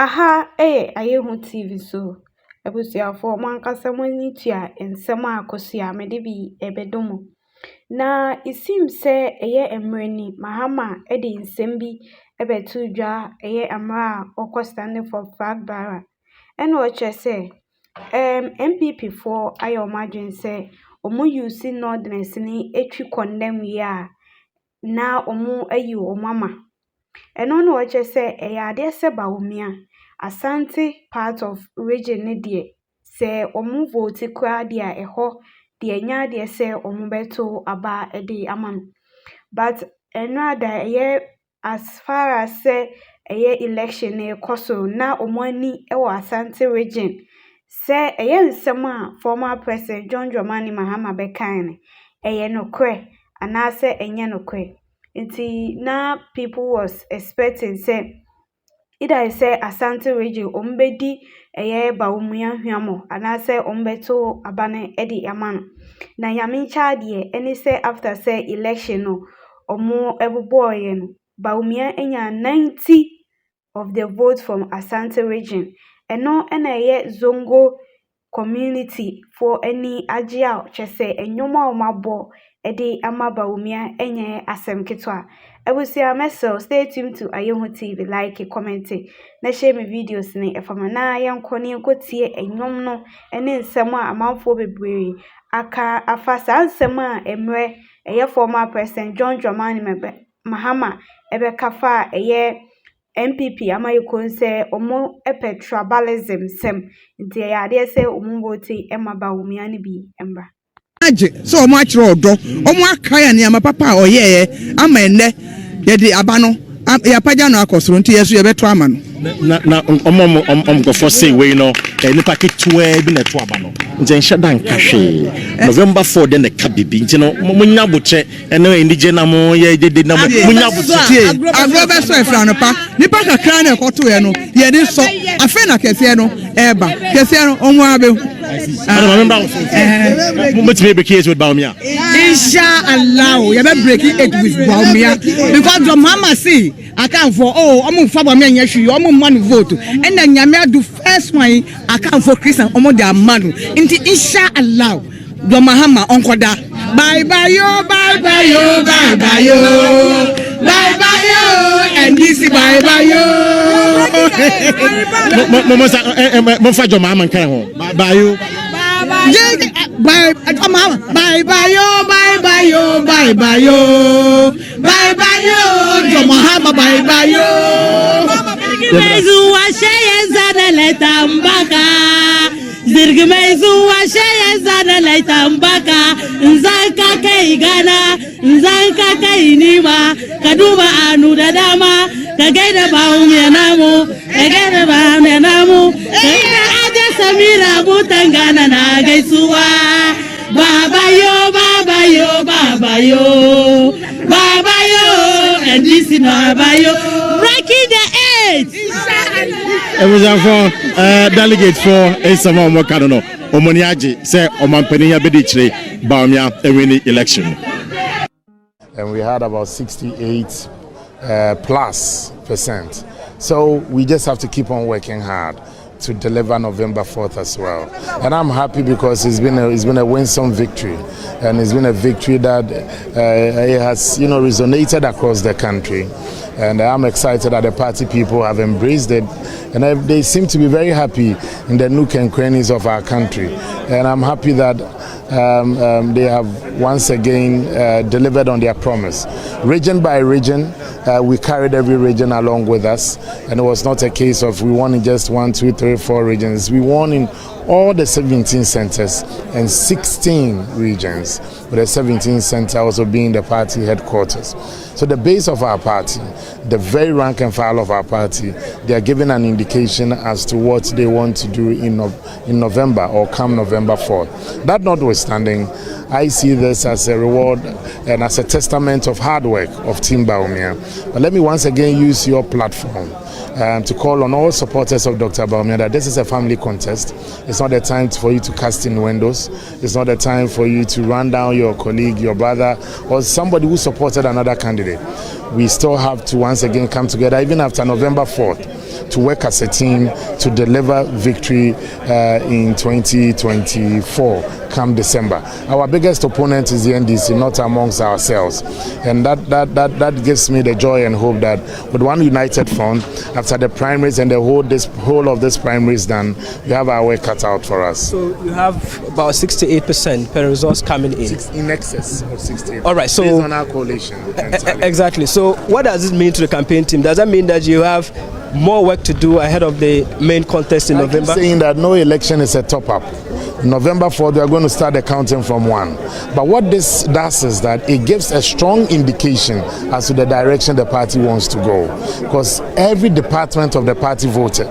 Aha, aye hu TV so. Abusuafo mwankasa mwani tua ensem akosia mede bi ebedomo. Na isim se eye emrani Mahama ede nsem bi ebetu dwa eye amra okọ standing for flag bearer. Eno oche se MPP for ayomadwen se omo use nordness ni etwi condemn ya na omo ayi omama. Eno no oche se ade se Bawumia Asante part of region ne de se omu vote kra de a eho de nya de se omu beto aba ede amam. But enada ye as far as say election ne koso na omu ani e wo Asante region se nsem a former president John Dramani Mahama bekan ne no kre ana se enye no kre. Nti na people was expecting say either say Asante region ombedi Bawumia hwamo ana say ombeto abane edi amano na yamincha de eni say after say election no omo ebuboye no Bawumia enya 90 of the votes from Asante region eno ena Zongo community for any ajia chese enyoma omabo edi ama Bawumia enye asem ketwa. Ebusia mesel stay tuned to Ayeho TV, like, comment, na share my videos ni efama na yanko ni nkotie enyom no ene nsem a amanfo bebree aka afasa nsem a emre former president John Dramani Mahama ebekafa MPP amayiko se omo tribalism sem nti ade se omo vote ema Bawumia ni bi emba so omo achiro odo omo akaya ni amapapa oyeye ama enne yedi abano ya paja no akosoro nti yeso ye beto ama no na go for say we no ni packet 12 bi na to abano nje nheda nkahwe November 4 de na ka bibi nti no munya boche ene ndije na mo ye dede na munya boche agrobe so efra no pa nipa kakra na ekoto ye no ye ni so afa na kese no eba kese no omo abe Let's be case with Bawumia. Inshallah, you better break it with Bawumia because your mama see I can't for I'm for Bawumia yesu I'm man vote and then Nyame do first one I can't for Christian omo their man inshallah your Mahama onkoda bye bye yo bye bye yo bye bye yo bye bye yo NDC bye bye yo mo fa jo Mahama nkan ho bye bye yo bye bye yo bye bye yo bye bye yo bye bye yo jo Mahama bye bye yo Zirgmezu wa sheye zana leta mbaka Zirgmezu wa sheye zana leta mbaka Nzanka kai gana Nzanka kai nima Kaduba anu dadama Kagaida Bawumia namu Kagaida Bawumia namu Kaida aja Samira mutangana na gaisuwa Baba yo baba yo baba yo Baba yo NDC baba yo Breaking the eight. It was for delegate for Esama Omokano Omoniaji say Omampenia Bedichre Bawumia winning election. And we had about 68 plus %. So we just have to keep on working hard to deliver November 4th as well. And I'm happy because it's been a winsome victory, and it's been a victory that it has resonated across the country. And I'm excited that the party people have embraced it, and they seem to be very happy in the nook and crannies of our country. And I'm happy that they have once again delivered on their promise. Region by region, we carried every region along with us, and it was not a case of we won in just 1, 2, 3, 4 regions. We won in all the 17 centers and 16 regions, with the 17th center also being the party headquarters. So the base of our party, the very rank and file of our party, they are giving an indication as to what they want to do in November or come November 4th. That notwithstanding, I see this as a reward and as a testament of hard work of Team Bawumia. But let me once again use your platform to call on all supporters of Dr. Bawumia that this is a family contest. It's not a time for you to cast in windows. It's not a time for you to run down your colleague, your brother, or somebody who supported another candidate. We still have to once again come together, even after November 4th. to work as a team to deliver victory in 2024 come December. Our biggest opponent is the NDC, not amongst ourselves, and that gives me the joy and hope that with one united front, after the primaries and the whole of this primaries done, we have our work cut out for us. So you have about 68% per results coming in. In excess of 68%. All right, so based on our coalition. Exactly. So what does this mean to the campaign team? Does that mean that you have more work to do ahead of the main contest in November? I'm saying that no election is a top-up. November 4th, we are going to start the counting from 1. But what this does is that it gives a strong indication as to the direction the party wants to go. Because every department of the party voted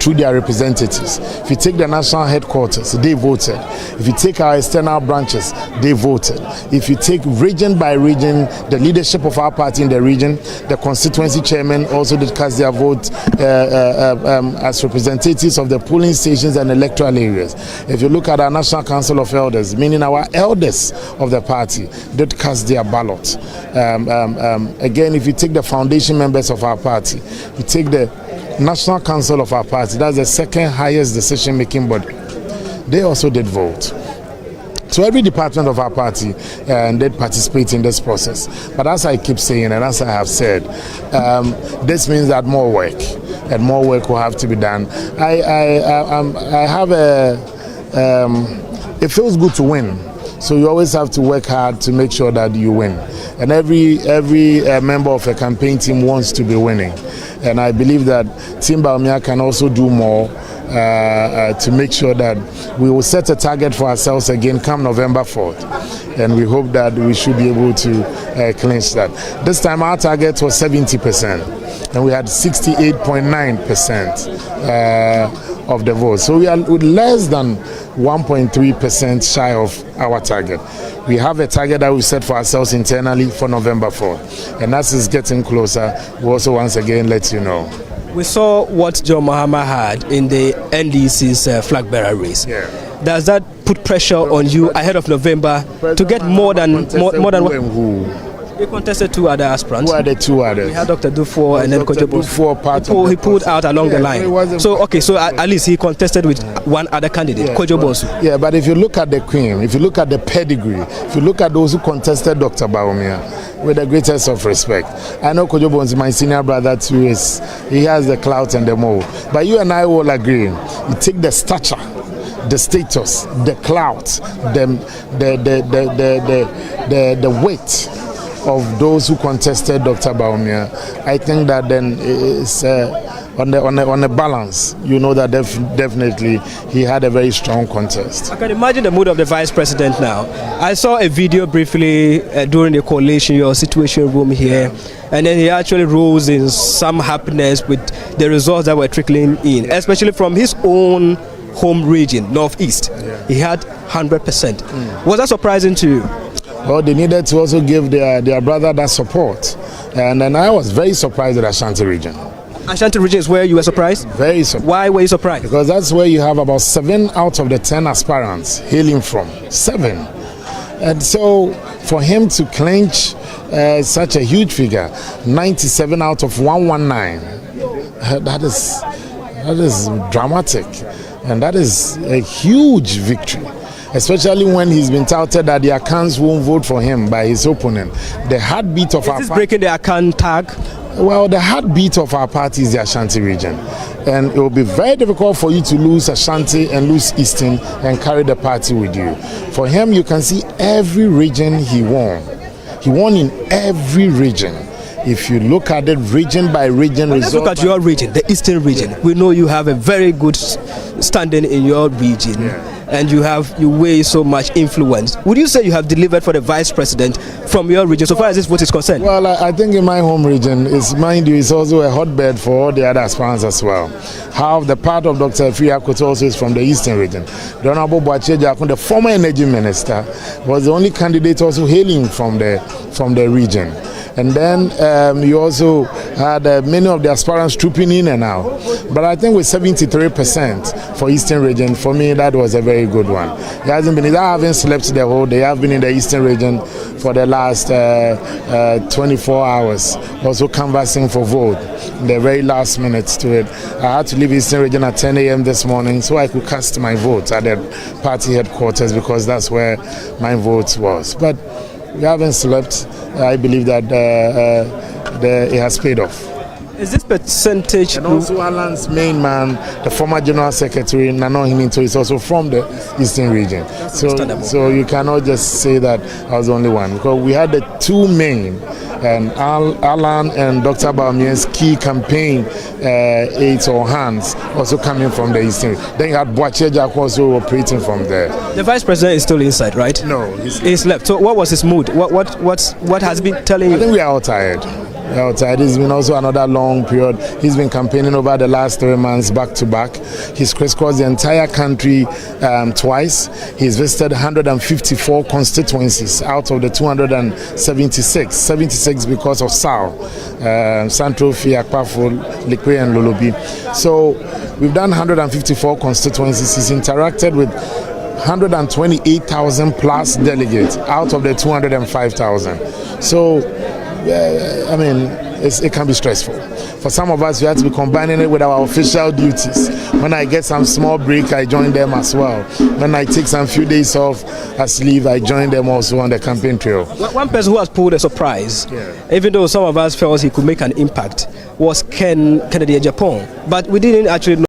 through their representatives. If you take the national headquarters, they voted. If you take our external branches, they voted. If you take region by region, the leadership of our party in the region, the constituency chairman also did cast their vote as representatives of the polling stations and electoral areas. If you look at our National Council of Elders, meaning our elders of the party, did cast their ballot. Again, if you take the foundation members of our party, you take the National Council of our party, that's the second highest decision-making body, they also did vote. So every department of our party did participate in this process. But as I keep saying and as I have said, this means that more work will have to be done. I have it feels good to win. So you always have to work hard to make sure that you win. And every member of a campaign team wants to be winning. And I believe that Team Bawumia can also do more to make sure that we will set a target for ourselves again come November 4th. And we hope that we should be able to clinch that. This time our target was 70%, and we had 68.9% of the vote. So we are with less than 1.3% shy of our target. We have a target that we set for ourselves internally for November 4th. And as it's getting closer, we also once again let you know. We saw what John Mahama had in the NDC's flag bearer race. Yeah. Does that put pressure on you ahead of November to get more than who? We contested 2 other aspirants. Who are the 2 others? We had Dr. Dufour and then Kojo Dufour. He pulled out along the line. So at least he contested with 1 other candidate, Kojo Bonsu. Yeah, but if you look at the cream, if you look at the pedigree, if you look at those who contested Dr. Bawumia, with the greatest of respect, I know Kojo Bonsu, my senior brother too, he has the clout and the mold. But you and I will agree, you take the stature, the status, the clout, the weight of those who contested Dr. Bawumia. I think that then it's on the balance, you know that definitely he had a very strong contest. I can imagine the mood of the vice president now. I saw a video briefly during the coalition, your situation room here, and then he actually rose in some happiness with the results that were trickling in, especially from his own home region, Northeast. Yeah. He had 100%. Was that surprising to you? Well, they needed to also give their brother that support. And then I was very surprised at Ashanti region. Ashanti region is where you were surprised? Very surprised. Why were you surprised? Because that's where you have about 7 out of the 10 aspirants hailing from. 7. And so for him to clinch such a huge figure, 97 out of 119, that is dramatic. And that is a huge victory. Especially when he's been touted that the Akans won't vote for him by his opponent. The heartbeat of our party. Is this breaking the Akan tag? Well, the heartbeat of our party is the Ashanti region. And it will be very difficult for you to lose Ashanti and lose Eastern and carry the party with you. For him, you can see every region he won. He won in every region. If you look at it region by region, let's look at your region, the Eastern region. Yeah. We know you have a very good standing in your region. Yeah. And you weigh so much influence. Would you say you have delivered for the vice president from your region so far as this vote is concerned? Well, I think in my home region, mind you, it's also a hotbed for all the other aspirants as well. Half the part of Dr. Friakoto also is from the Eastern region. The Honorable Boacheja, the former energy minister, was the only candidate also hailing from the region. And then you also had many of the aspirants trooping in and out. But I think with 73% for Eastern region, for me, that was a very good one. It hasn't been, I haven't slept the whole day. I've been in the Eastern region for the last 24 hours, also canvassing for vote, the very last minutes to it. I had to leave Eastern region at 10 a.m. this morning so I could cast my vote at the party headquarters because that's where my vote was. But we haven't slept. I believe that it has paid off. Is this percentage? And also Alan's main man, the former General Secretary, Nano Himinto, is also from the Eastern region. So you cannot just say that I was the only one. Because we had the two main, Alan and Dr. Bawumia's key campaign aides or hands also coming from the Eastern region. Then you had Boache Jack also operating from there. The Vice President is still inside, right? No, he's left. So what was his mood? What has been telling you? I think we are all tired. It's been also another long period. He's been campaigning over the last 3 months back to back. He's crisscrossed the entire country twice. He's visited 154 constituencies out of the 276. 76 because of SAL, Santrofi, Akpafo, Likwe and Lolobi. So we've done 154 constituencies. He's interacted with 128,000 plus delegates out of the 205,000. So I mean, it can be stressful. For some of us, we have to be combining it with our official duties. When I get some small break, I join them as well. When I take some few days off as leave, I join them also on the campaign trail. One person who has pulled a surprise, even though some of us felt he could make an impact, was Kennedy Japan. But we didn't actually know